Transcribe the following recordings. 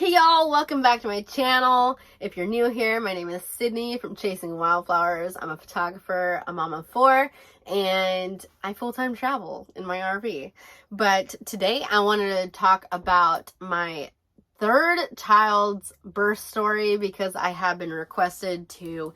Hey y'all, welcome back to my channel. If you're new here, my name is Sydney from Chasing Wildflowers. I'm a photographer, a mom of 4, and I full-time travel in my RV. But today I wanted to talk about my third child's birth story because I have been requested to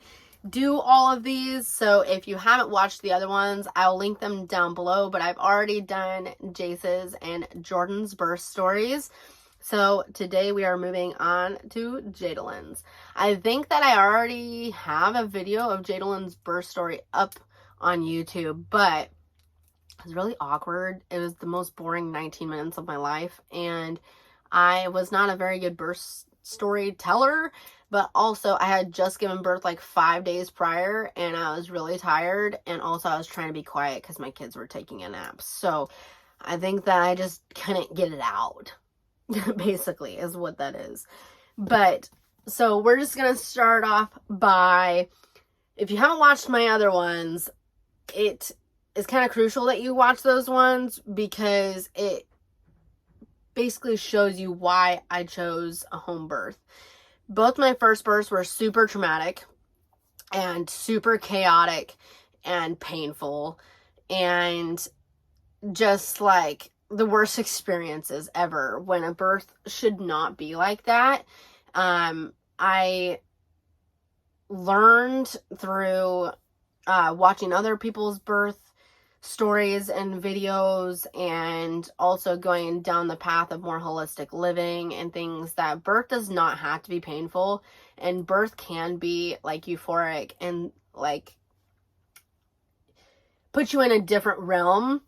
do all of these. So if you haven't watched the other ones, I'll link them down below, but I've already done Jace's and Jordan's birth stories. So today we are moving on to Jadalynns. I think that I already have a video of Jadalynns' birth story up on YouTube, but it was really awkward. It was the most boring 19 minutes of my life, and I was not a very good birth story teller, but also I had just given birth like 5 days prior, and I was really tired, and also I was trying to be quiet because my kids were taking a nap. So I think that I just couldn't get it out. Basically is what that is. But so we're just gonna start off by, if you haven't watched my other ones, it is kind of crucial that you watch those ones because it basically shows you why I chose a home birth. Both my first births were super traumatic and super chaotic and painful and just like the worst experiences ever when a birth should not be like that. I learned through watching other people's birth stories and videos, and also going down the path of more holistic living and things, that birth does not have to be painful, and birth can be like euphoric and like put you in a different realm.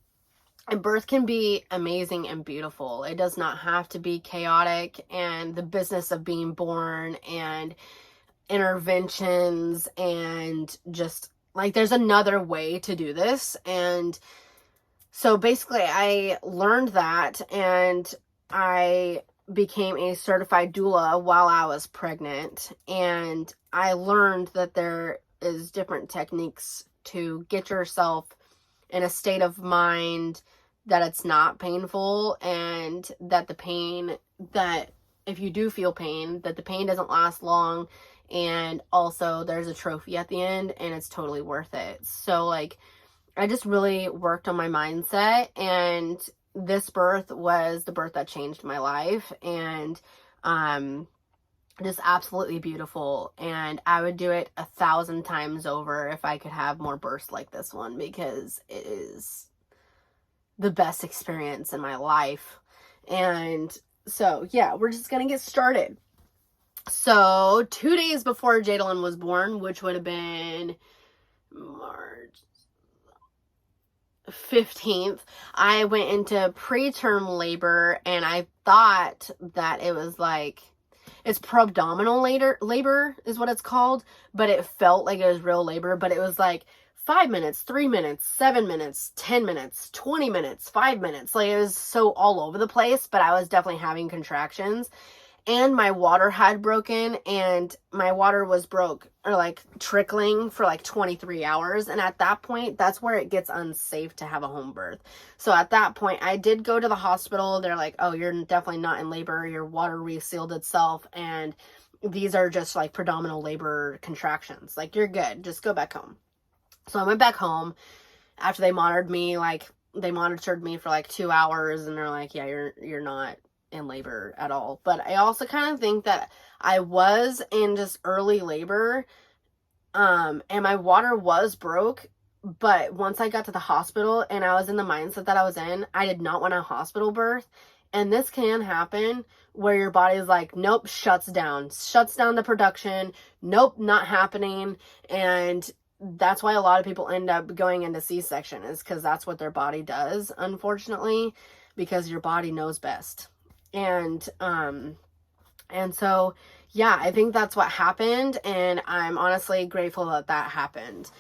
And birth can be amazing and beautiful. It does not have to be chaotic, and the business of being born and interventions and just like there's another way to do this. And so basically I learned that, and I became a certified doula while I was pregnant, and I learned that there is different techniques to get yourself in a state of mind that it's not painful, and that the pain, that if you do feel pain, that the pain doesn't last long, and also there's a trophy at the end and it's totally worth it. So like I just really worked on my mindset, and this birth was the birth that changed my life, and just absolutely beautiful, and I would do it 1,000 times over if I could have more births like this one, because it is the best experience in my life. And so yeah, we're just gonna get started. So 2 days before Jadalynn was born, which would have been March 15th, I went into preterm labor, and I thought that it was like, it's pro-abdominal labor is what it's called, but it felt like it was real labor. But it was like 5 minutes, 3 minutes, 7 minutes, 10 minutes, 20 minutes, 5 minutes. Like it was so all over the place, but I was definitely having contractions. And my water had broken, and my water was trickling for like 23 hours. And at that point, that's where it gets unsafe to have a home birth. So at that point, I did go to the hospital. They're like, oh, you're definitely not in labor. Your water resealed itself, and these are just like predominant labor contractions. Like, you're good. Just go back home. So I went back home after they monitored me. Like, they monitored me for like 2 hours, and they're like, yeah, you're not in labor at all. But I also kind of think that I was in just early labor, and my water was broke. But once I got to the hospital and I was in the mindset that I was in, I did not want a hospital birth. And this can happen where your body is like, nope, shuts down the production. Nope, not happening. And that's why a lot of people end up going into C-section, is because that's what their body does, unfortunately, because your body knows best. And so, yeah, I think that's what happened, and I'm honestly grateful that that happened.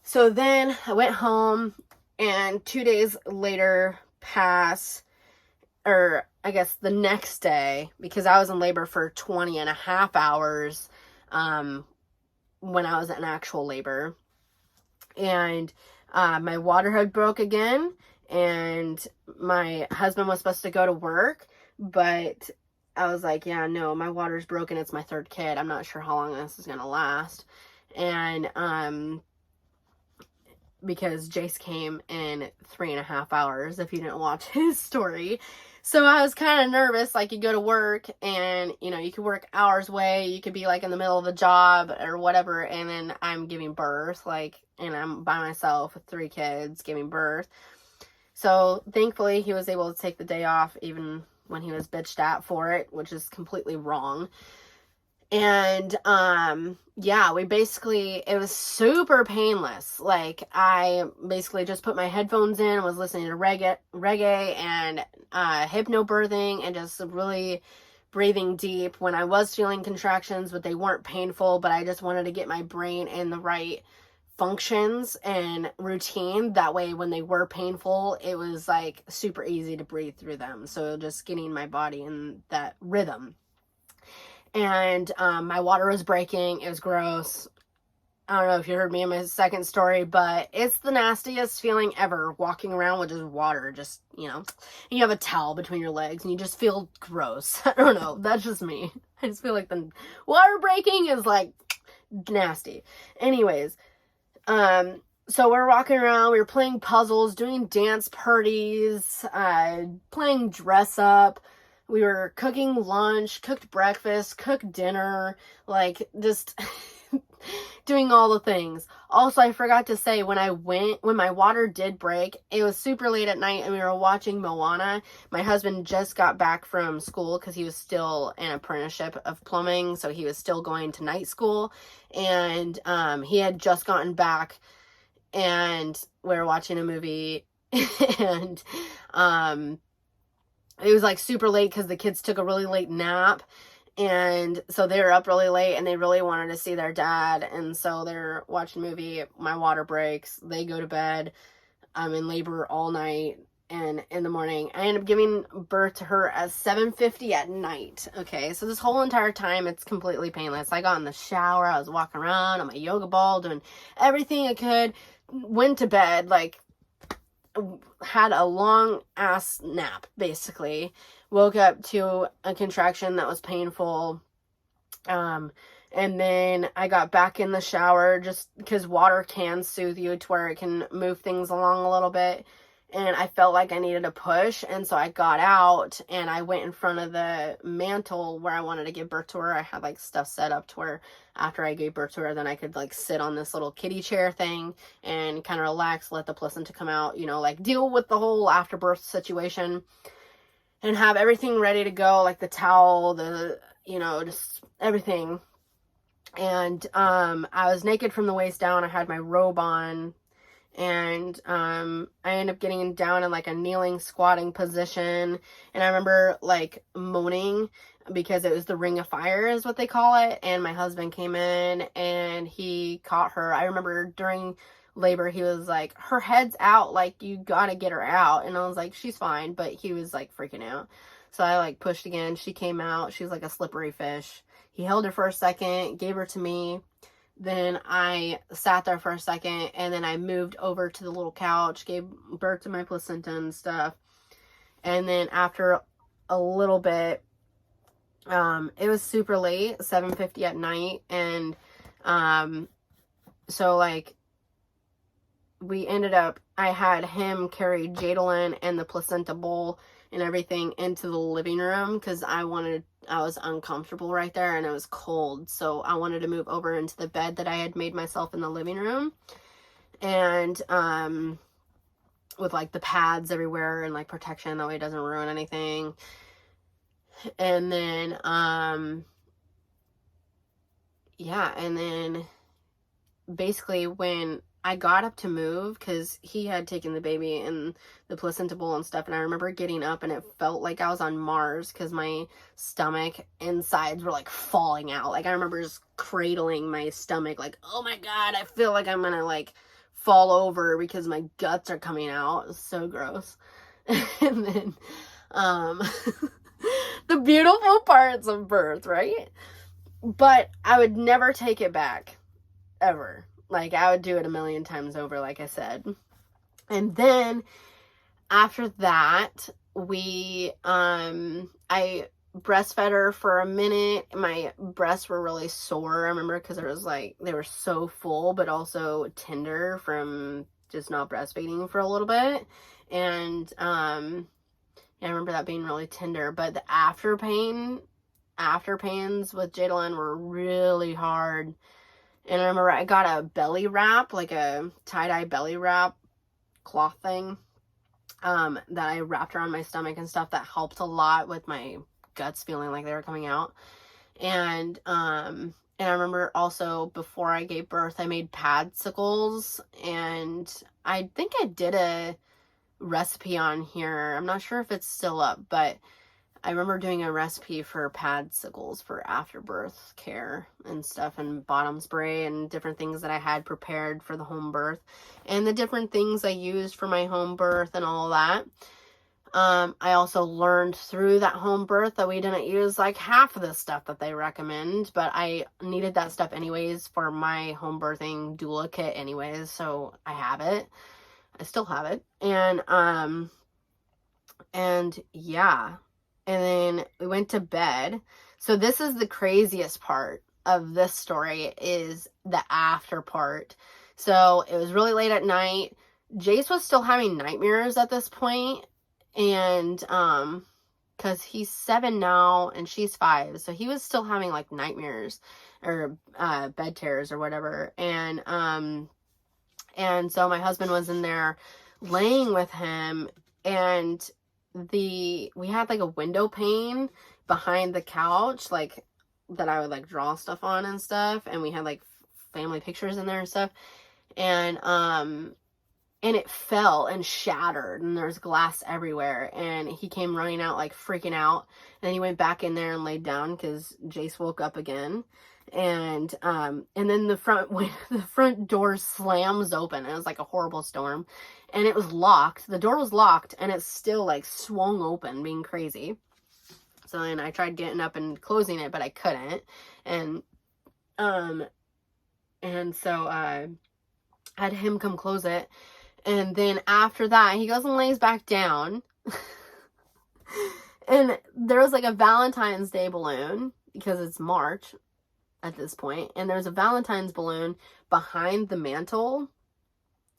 So then I went home, and 2 days later or I guess the next day, because I was in labor for 20 and a half hours, when I was in actual labor, and my water had broke again, and my husband was supposed to go to work, but I was like, yeah, no, my water's broken. It's my third kid. I'm not sure how long this is going to last. And, because Jace came in 3.5 hours, if you didn't watch his story. So I was kind of nervous. Like, you go to work and, you know, you could work hours away. You could be like in the middle of a job or whatever. And then I'm giving birth, like, and I'm by myself with 3 kids giving birth. So thankfully he was able to take the day off, even when he was bitched at for it, which is completely wrong. And, yeah, it was super painless. Like, I basically just put my headphones in, was listening to reggae and, hypnobirthing, and just really breathing deep when I was feeling contractions, but they weren't painful, but I just wanted to get my brain in the right functions and routine. That way, when they were painful, it was like super easy to breathe through them. So just getting my body in that rhythm. And my water was breaking. It was gross. I don't know if you heard me in my second story, but it's the nastiest feeling ever, walking around with just water, just, you know, and you have a towel between your legs and you just feel gross. I don't know. That's just me. I just feel like the water breaking is like nasty. Anyways, so we're walking around, we were playing puzzles, doing dance parties, playing dress up. We were cooking lunch, cooked breakfast, cooked dinner, like just doing all the things. Also, I forgot to say, when my water did break, it was super late at night and we were watching Moana. My husband just got back from school because he was still an apprenticeship of plumbing, so he was still going to night school. And he had just gotten back and we were watching a movie and it was like super late because the kids took a really late nap, and so they were up really late and they really wanted to see their dad, and so they're watching a movie. My water breaks, they go to bed. I'm in labor all night, and in the morning I end up giving birth to her at 7:50 at night. Okay, so this whole entire time it's completely painless. I got in the shower, I was walking around on my yoga ball, doing everything I could, went to bed, like had a long ass nap, basically. Woke up to a contraction that was painful. And then I got back in the shower just because water can soothe you to where it can move things along a little bit. And I felt like I needed a push. And so I got out and I went in front of the mantle where I wanted to give birth to her. I had like stuff set up to where after I gave birth to her, then I could like sit on this little kiddie chair thing and kind of relax, let the placenta come out, you know, like deal with the whole afterbirth situation and have everything ready to go, like the towel, the, you know, just everything. And I was naked from the waist down. I had my robe on. And I ended up getting down in like a kneeling, squatting position. And I remember like moaning because it was the ring of fire is what they call it. And my husband came in and he caught her. I remember during labor, he was like, her head's out, like you gotta get her out. And I was like, she's fine. But he was like freaking out. So I like pushed again. She came out. She was like a slippery fish. He held her for a second, gave her to me. Then I sat there for a second and then I moved over to the little couch, gave birth to my placenta and stuff. And then after a little bit, it was super late, 7:50 at night. And so like we ended up, I had him carry Jadalynn and the placenta bowl and everything into the living room because I was uncomfortable right there and it was cold. So I wanted to move over into the bed that I had made myself in the living room. And with like the pads everywhere and like protection, that way it doesn't ruin anything. And then, yeah, and then basically when I got up to move, because he had taken the baby and the placenta bowl and stuff, and I remember getting up and it felt like I was on Mars because my stomach insides were like falling out. Like I remember just cradling my stomach like, oh my god, I feel like I'm gonna like fall over because my guts are coming out. It was so gross. And then the beautiful parts of birth, right? But I would never take it back, ever. Like, I would do it a million times over, like I said. And then, after that, I breastfed her for a minute. My breasts were really sore, I remember, because it was like they were so full but also tender from just not breastfeeding for a little bit. And I remember that being really tender. But the afterpains with Jadalynn were really hard. And I remember I got a belly wrap, like a tie-dye belly wrap cloth thing, that I wrapped around my stomach and stuff. That helped a lot with my guts feeling like they were coming out. And I remember also before I gave birth, I made padsicles, and I think I did a recipe on here. I'm not sure if it's still up, but I remember doing a recipe for padsicles for afterbirth care and stuff, and bottom spray and different things that I had prepared for the home birth, and the different things I used for my home birth and all that. I also learned through that home birth that we didn't use like half of the stuff that they recommend, but I needed that stuff anyways for my home birthing doula kit anyways, so I have it. I still have it. And yeah. And then we went to bed. So this is the craziest part of this story, is the after part. So it was really late at night. Jace was still having nightmares at this point. And because he's 7 now and she's 5. So he was still having like nightmares or bed terrors or whatever. And so my husband was in there laying with him, and we had like a window pane behind the couch, like that I would like draw stuff on and stuff, and we had like family pictures in there and stuff, and it fell and shattered, and there's glass everywhere, and he came running out like freaking out, and then he went back in there and laid down because Jace woke up again. And then the front door slams open. It was like a horrible storm, and it was locked. The door was locked, and it still like swung open, being crazy. So then I tried getting up and closing it, but I couldn't. And so I had him come close it. And then after that, he goes and lays back down. And there was like a Valentine's Day balloon, because it's March at this point, and there's a Valentine's balloon behind the mantle,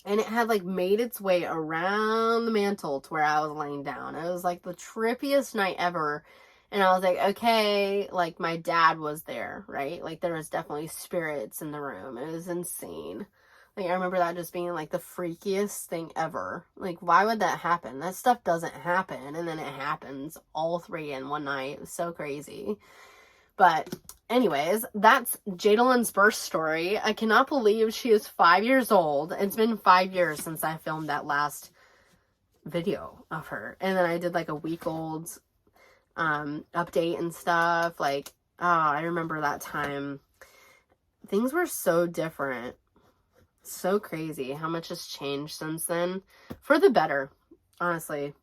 and it had like made its way around the mantle to where I was laying down. It was like the trippiest night ever. And I was like, okay, like my dad was there, right? Like there was definitely spirits in the room. It was insane. Like I remember that just being like the freakiest thing ever. Like why would that happen? That stuff doesn't happen, and then it happens all 3 in one night. It was so crazy. But anyways, that's Jadalynn's birth story. I cannot believe she is 5 years old. It's been 5 years since I filmed that last video of her. And then I did like a week-old update and stuff. Like, oh, I remember that time. Things were so different. So crazy how much has changed since then. For the better, honestly.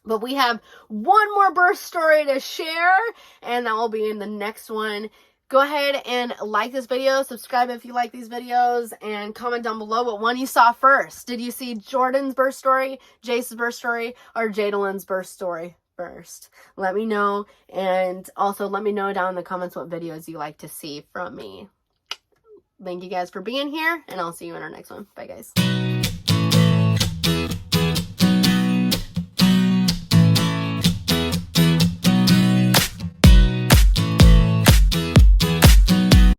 But we have one more birth story to share, and that will be in the next one. Go ahead and like this video, subscribe if you like these videos, and comment down below what one you saw first. Did you see Jordan's birth story, Jace's birth story, or Jadalynn's birth story first? Let me know, and also let me know down in the comments what videos you like to see from me. Thank you guys for being here, and I'll see you in our next one. Bye, guys.